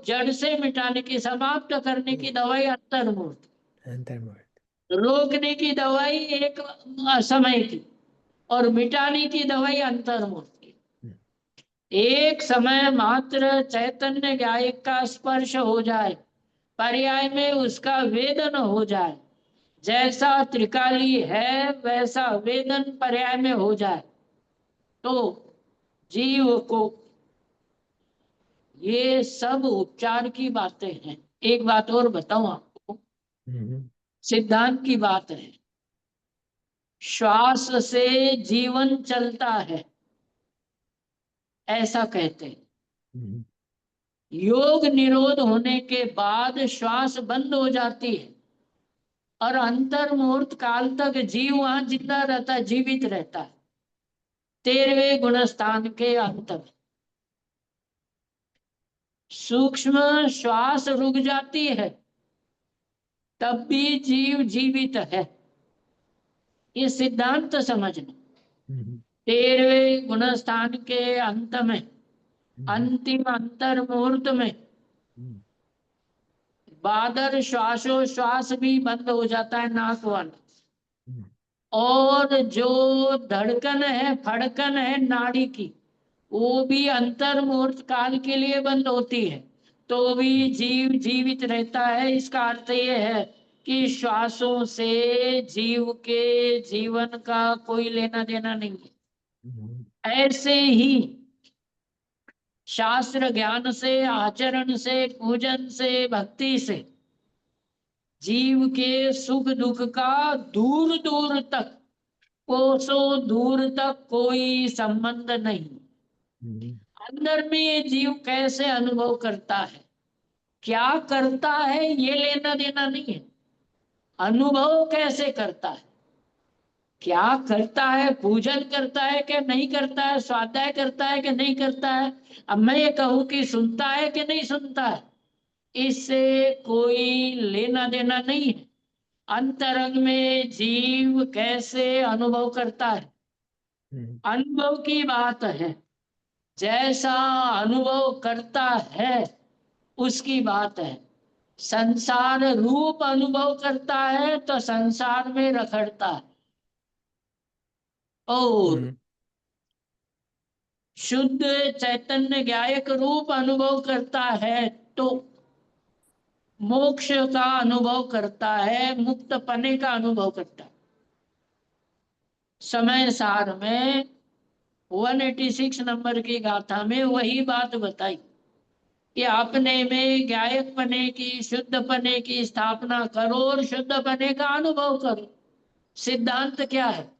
जड़ से मिटाने की, समाप्त करने की दवाई अंतर्मुहूर्त। अंतर्मुहूर्त। रोकने की दवाई एक समय की और मिटाने की दवाई अंतर्मुहूर्त की। एक समय मात्र चैतन्य गायक का स्पर्श हो जाए, पर्याय में उसका वेदन हो जाए, जैसा त्रिकाली है वैसा वेदन पर्याय में हो जाए, तो जीव को, ये सब उपचार की बातें हैं। एक बात और बताऊं आपको, सिद्धांत की बात है। श्वास से जीवन चलता है ऐसा कहते हैं। योग निरोध होने के बाद श्वास बंद हो जाती है और अंतर्मुहूर्त काल तक जीव वहां जिंदा रहता है, जीवित रहता है। 13वें गुणस्थान के अंत में सूक्ष्म श्वास रुक जाती है, तब भी जीव जीवित है। ये सिद्धांत समझना। 13वें गुणस्थान के अंत में, अंतिम अंतर्मुहूर्त में बादर श्वासोश्वास भी बंद हो जाता है, नाक वाला। और जो धड़कन है, फड़कन है नाड़ी की, वो भी अंतर्मुहूर्त काल के लिए बंद होती है, तो भी जीव जीवित रहता है। इसका अर्थ ये है कि श्वासों से जीव के जीवन का कोई लेना देना नहीं है। ऐसे ही शास्त्र ज्ञान से, आचरण से, पूजन से, भक्ति से जीव के सुख दुख का दूर दूर तक, कोसों दूर तक कोई संबंध नहीं। अंदर में ये जीव कैसे अनुभव करता है, क्या करता है, ये लेना देना नहीं है। अनुभव कैसे करता है, क्या करता है, पूजन करता है कि नहीं करता है, स्वाध्याय करता है कि नहीं करता है, अब मैं ये कहूं कि सुनता है कि नहीं सुनता है, इससे कोई लेना देना नहीं है। अंतरंग में जीव कैसे अनुभव करता है, अनुभव की बात है। जैसा अनुभव करता है उसकी बात है। संसार रूप अनुभव करता है तो संसार में रखड़ता है, और शुद्ध चैतन्य गायक रूप अनुभव करता है तो मोक्ष का अनुभव करता है, मुक्त पने का अनुभव करता है। समय सार में 186 नंबर की गाथा में वही बात बताई कि अपने में गायक पने की, शुद्ध पने की स्थापना करो और शुद्ध पने का अनुभव करो। सिद्धांत क्या है,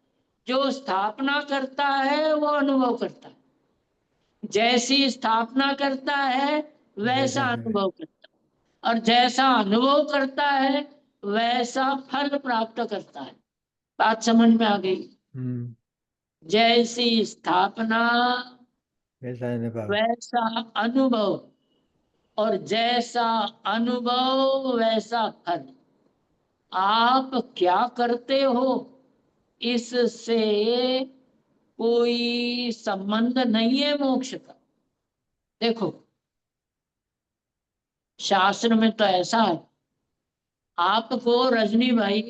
जो स्थापना करता है वो अनुभव करता है, जैसी स्थापना करता है वैसा अनुभव करता है, और जैसा अनुभव करता है वैसा फल प्राप्त करता है। बात समझ में आ गई? जैसी स्थापना वैसा अनुभव, और जैसा अनुभव वैसा फल। आप क्या करते हो इससे कोई संबंध नहीं है मोक्ष का। देखो शास्त्र में तो ऐसा है, आपको रजनी भाई,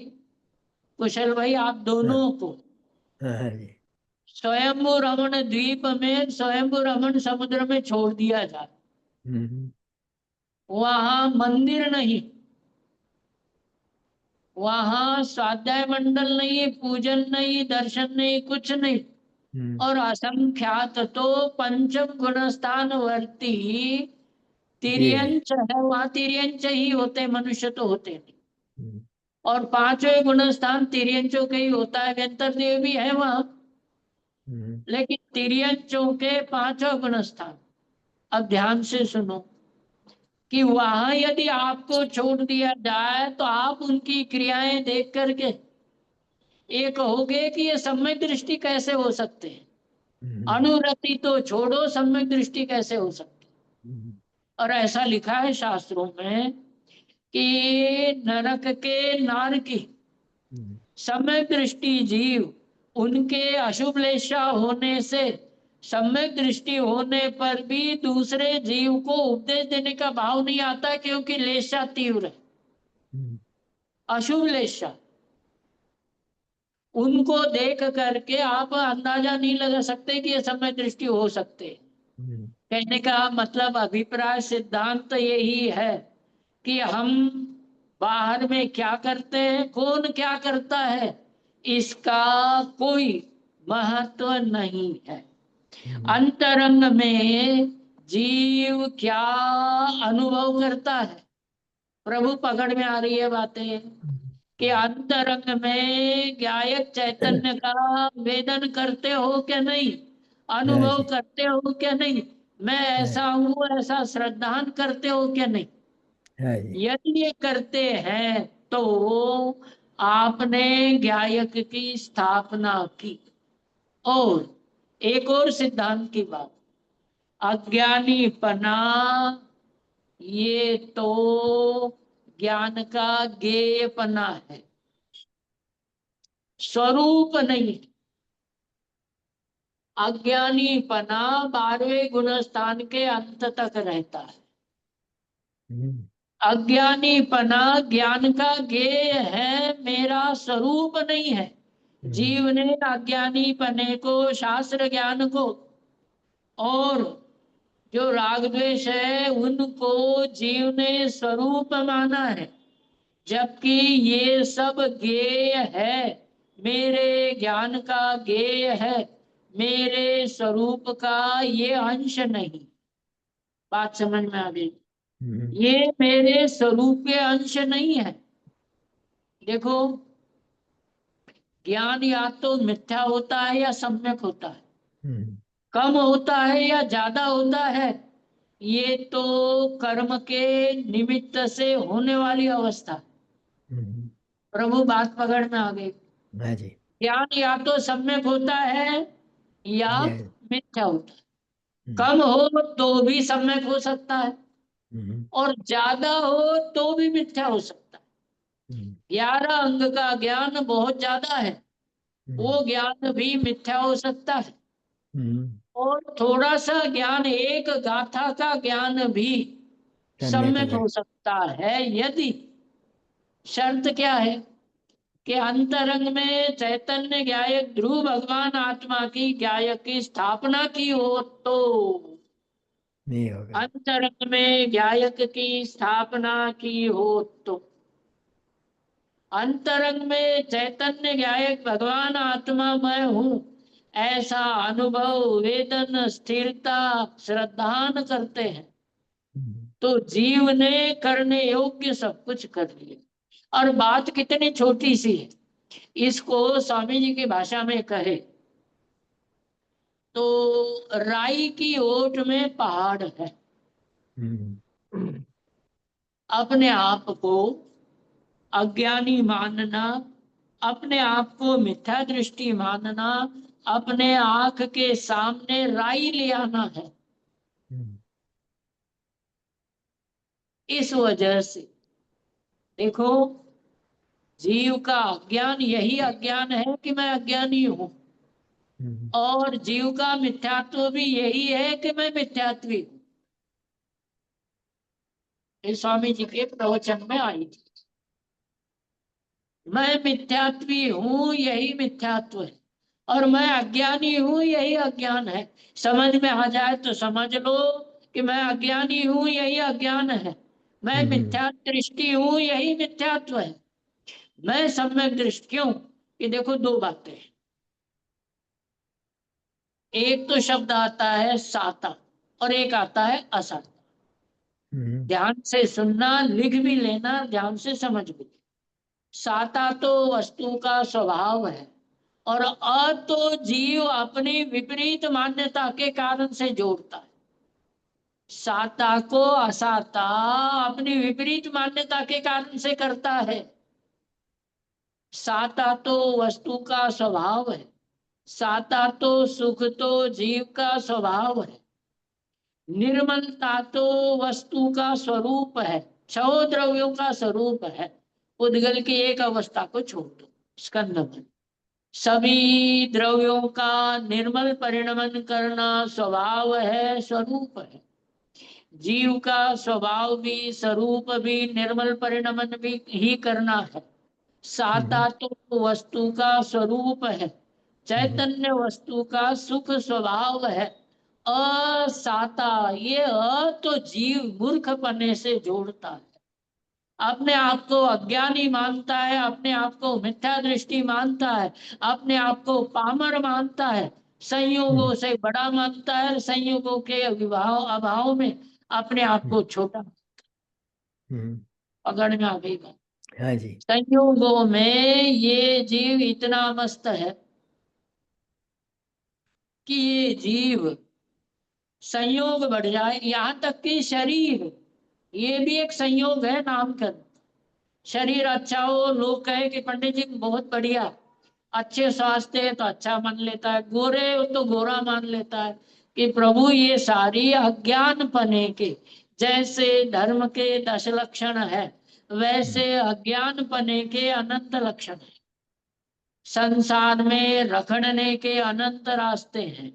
कुशल भाई, आप दोनों को स्वयंभू रमण द्वीप में स्वयंभू रमण समुद्र में छोड़ दिया जाए, वहां मंदिर नहीं, वहां स्वाध्याय मंडल नहीं, पूजन नहीं, दर्शन नहीं, कुछ नहीं, और असंख्यात तो पंचम गुणस्थान वर्ती तिर्यंच है, वहां तिर्यंच ही होते, मनुष्य तो होते नहीं। और पांचवें गुणस्थान तिर्यंचों के ही होता है, व्यंतर देव भी है वहां, लेकिन तिर्यंचों के पांचों गुणस्थान। अब ध्यान से सुनो कि वहां यदि आपको छोड़ दिया जाए तो आप उनकी क्रियाएं देख करके ये कहोगे कि ये सम्यक दृष्टि कैसे हो सकते हैं, अनुरति तो छोड़ो, सम्यक दृष्टि कैसे हो सकती। और ऐसा लिखा है शास्त्रों में कि नरक के नारकी सम्यक दृष्टि जीव उनके अशुभ लेशा होने से सम्यक दृष्टि होने पर भी दूसरे जीव को उपदेश देने का भाव नहीं आता, क्योंकि लेशा तीव्र है, अशुभ लेशा। उनको देख करके आप अंदाजा नहीं लगा सकते कि ये सम्यक दृष्टि हो सकते। कहने का मतलब अभिप्राय सिद्धांत यही है कि हम बाहर में क्या करते हैं, कौन क्या करता है, इसका कोई महत्व नहीं है। अंतरंग में जीव क्या अनुभव करता है, प्रभु पकड़ में आ रही है बातें कि अंतरंग में गायक चैतन्य का वेदन करते हो क्या नहीं, अनुभव करते हो क्या नहीं, मैं ऐसा हूँ ऐसा श्रद्धान करते हो क्या नहीं। यदि ये करते हैं तो आपने गायक की स्थापना की। और एक और सिद्धांत की बात, अज्ञानीपना ये तो ज्ञान का गेयपना है, स्वरूप नहीं। अज्ञानीपना 12वें गुणस्थान के अंत तक रहता है। अज्ञानीपना ज्ञान का गेय है, मेरा स्वरूप नहीं है। जीव ने अज्ञानीपने को, शास्त्र ज्ञान को और जो राग द्वेष है उनको जीव ने स्वरूप माना है, जबकि ये सब गेय है, मेरे ज्ञान का गेय है, मेरे स्वरूप का ये अंश नहीं। बात समझ में आ गई? ये मेरे स्वरूप के अंश नहीं है। देखो, ज्ञान या तो मिथ्या होता है या सम्यक होता है, कम होता है या ज्यादा होता है, ये तो कर्म के निमित्त से होने वाली अवस्था। प्रभु बात पकड़ में आ गई। ज्ञान या तो सम्यक होता है या मिथ्या होता है। कम हो तो भी सम्यक हो सकता है और ज्यादा हो तो भी मिथ्या हो सकता है। 11 अंग का ज्ञान बहुत ज्यादा है, वो ज्ञान भी मिथ्या हो सकता है। और थोड़ा सा ज्ञान, एक गाथा का ज्ञान भी सम्यक हो सकता है, यदि शर्त क्या है कि अंतरंग में चैतन्य गायक ध्रुव भगवान आत्मा की गायक की स्थापना की हो तो। नहीं होगा। अंतरंग में गायक की स्थापना की हो तो। अंतरंग में चैतन्य गायक भगवान आत्मा मैं हूँ ऐसा अनुभव, वेदन, स्थिरता, श्रद्धान करते हैं तो जीव ने करने योग्य सब कुछ कर लिया। और बात कितनी छोटी सी है, इसको स्वामी जी की भाषा में कहे तो राई की ओट में पहाड़ है। अपने आप को अज्ञानी मानना, अपने आप को मिथ्या दृष्टि मानना, अपने आंख के सामने राई ले आना है। इस वजह से देखो, जीव का अज्ञान यही अज्ञान है कि मैं अज्ञानी हूं, और जीव का मिथ्यात्व भी यही है कि मैं मिथ्यात्वी हूं। ये स्वामी जी के प्रवचन में आई थी, मैं मिथ्यात्वी हूं, यही मिथ्यात्व है। और मैं अज्ञानी हूँ, यही अज्ञान है। समझ में आ जाए तो समझ लो कि मैं अज्ञानी हूँ, यही अज्ञान है। मैं मिथ्या दृष्टि हूँ, यही मिथ्यात्व है। मैं सम्यक दृष्टि क्यों? कि देखो दो बातें, एक तो शब्द आता है साता और एक आता है असाता। ध्यान से सुनना, लिख भी लेना, ध्यान से समझ भी। साता तो वस्तु का स्वभाव है और अ तो जीव अपनी विपरीत मान्यता के कारण से जोड़ता है। साता को असाता अपनी विपरीत मान्यता के कारण से करता है। साता तो वस्तु का स्वभाव है, साता तो सुख तो जीव का स्वभाव है। निर्मलता तो वस्तु का स्वरूप है, छह द्रव्यों का स्वरूप है। उद्गल की एक अवस्था को छोड़ दो, स्कंद में सभी द्रव्यों का निर्मल परिणमन करना स्वभाव है, स्वरूप है। जीव का स्वभाव भी, स्वरूप भी निर्मल परिणमन भी ही करना है। साता तो वस्तु का स्वरूप है, चैतन्य वस्तु का सुख स्वभाव है। असाता, ये तो जीव मूर्खपने से जोड़ता है, अपने आप को अज्ञानी मानता है, अपने आप को मिथ्या दृष्टि मानता है, अपने आप को पामर मानता है, संयोगों से बड़ा मानता है, संयोगों के अभाव में अपने आप को छोटा। पकड़ में आ गई बात? हाँ जी। संयोगों में ये जीव इतना मस्त है कि ये जीव संयोग बढ़ जाए, यहाँ तक कि शरीर, ये भी एक संयोग है नामकरण। शरीर अच्छा हो, लोग कहे कि पंडित जी बहुत बढ़िया, अच्छे स्वास्थ्य है तो अच्छा मान लेता है, गोरे हो तो गोरा मान लेता है कि प्रभु ये सारी अज्ञान पने के, जैसे धर्म के 10 लक्षण है वैसे अज्ञान पने के अनंत लक्षण है। संसार में रखड़ने के अनंत रास्ते हैं,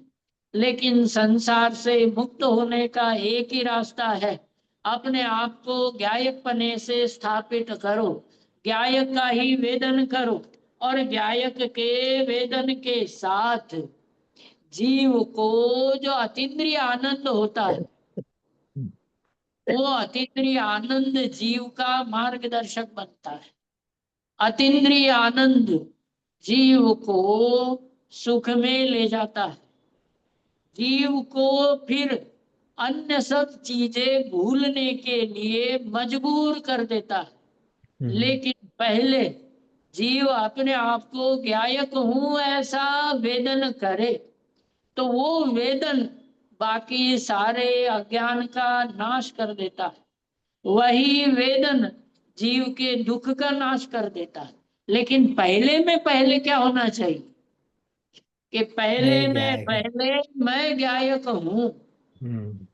लेकिन संसार से मुक्त होने का एक ही रास्ता है, अपने आप को ज्ञायक पने से स्थापित करो, ज्ञायक का ही वेदन करो और ज्ञायक के वेदन के साथ जीव को जो अतीन्द्रिय आनंद होता है, वो अतीन्द्रिय आनंद जीव का मार्गदर्शक बनता है। अतीन्द्रिय आनंद जीव को सुख में ले जाता है, जीव को फिर अन्य सब चीजें भूलने के लिए मजबूर कर देता है। लेकिन पहले जीव अपने आप को ज्ञायक हूं ऐसा वेदन करे तो वो वेदन बाकी सारे अज्ञान का नाश कर देता है। वही वेदन जीव के दुख का नाश कर देता है। लेकिन पहले क्या होना चाहिए कि पहले मैं ज्ञायक हूँ,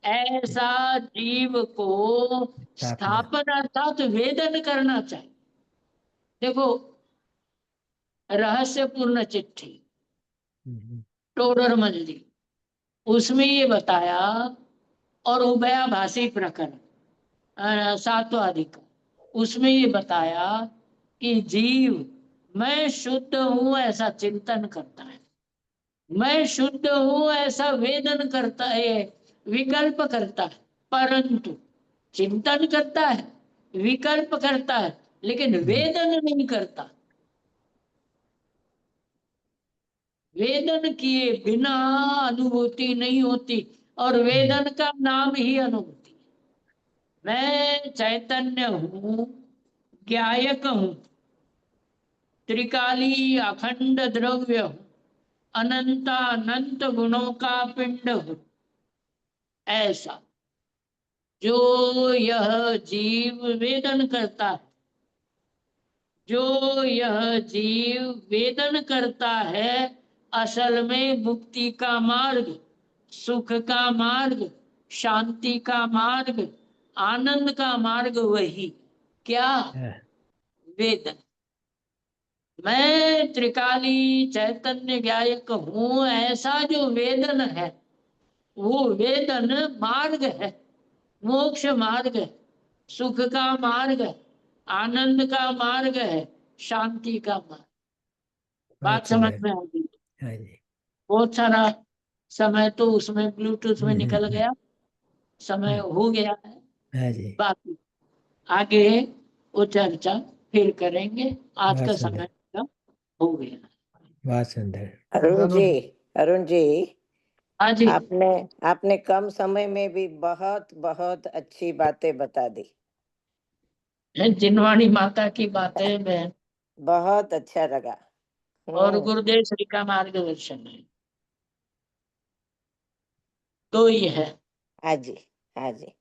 ऐसा जीव को स्थापन अर्थात वेदन करना चाहिए। देखो, रहस्यपूर्ण चिट्ठी टोडर मल्ली, उसमें ये बताया, और उभयाभाषी प्रकरण 7वां अधिकार, उसमें ये बताया कि जीव मैं शुद्ध हूं ऐसा चिंतन करता है, मैं शुद्ध हूं ऐसा वेदन करता है, विकल्प करता है, परंतु चिंतन करता है, विकल्प करता है, लेकिन वेदन नहीं करता। वेदन किए बिना अनुभूति नहीं होती, और वेदन का नाम ही अनुभूति। मैं चैतन्य हूं, ज्ञायक हूं, त्रिकाली अखंड द्रव्य हूं, अनंत गुणों का पिंड हूं। ऐसा जो यह जीव वेदन करता है, जो यह जीव वेदन करता है, असल में मुक्ति का मार्ग, सुख का मार्ग, शांति का मार्ग, आनंद का मार्ग वही क्या? वेदन। मैं त्रिकाली चैतन्य ज्ञायक हूं ऐसा जो वेदन है, वो वेदन मार्ग है, मोक्ष मार्ग है, सुख का मार्ग है, आनंद का मार्ग है, शांति का मार्ग। बात समझ में आ गई? हाँ जी। बहुत सारा समय तो उसमें ब्लूटूथ में निकल गया, समय हो गया है। हाँ जी। बाकी आगे वो चर्चा फिर करेंगे, आज बहुत का सुंदर। समय खत्म हो गया। बहुत सुंदर। अरुण जी हाँ जी, आपने कम समय में भी बहुत बहुत अच्छी बातें बता दी। जिनवाणी माता की बातें बहन बहुत अच्छा लगा। और गुरुदेव श्री का मार्गदर्शन है, तो ये है। हाँ जी, हाँ जी।